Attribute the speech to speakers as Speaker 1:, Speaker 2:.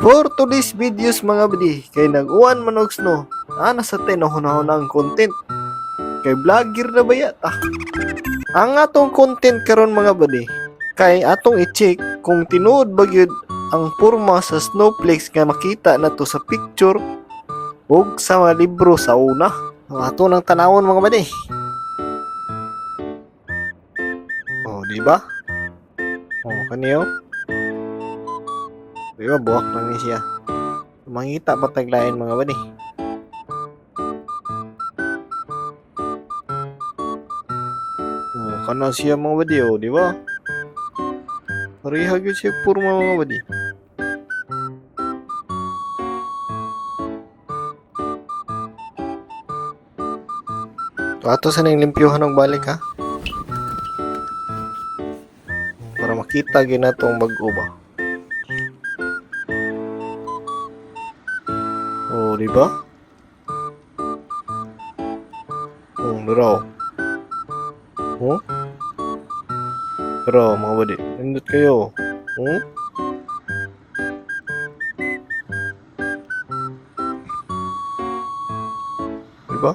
Speaker 1: For today's videos mga badi, kay nag-uwan manogs no, ana sa tinahon ang content. Kay vlogger na ba yata? Ang atong content karon mga badi, kay atong i-check kung tinuod ba gyud ang porma sa snowflakes nga makita na to sa picture ug sa mga libro sa una. Ang ato nang tanawon mga badi. Oh, di ba? Oh, kaniyo. Di ba buwak lang ni siya. Mangita pa taglayan mga badi. Oh, kana siya mga badi oh, di ba? Pareha gyud siya porma mga badi. Ato sa nang limpyuhan og balik ha. Para makita gyud natong bag-o ba. Oh, di ba? Oh, diraw. Oh? Diraw mga badi. Nindot kayo. Oh? Di ba?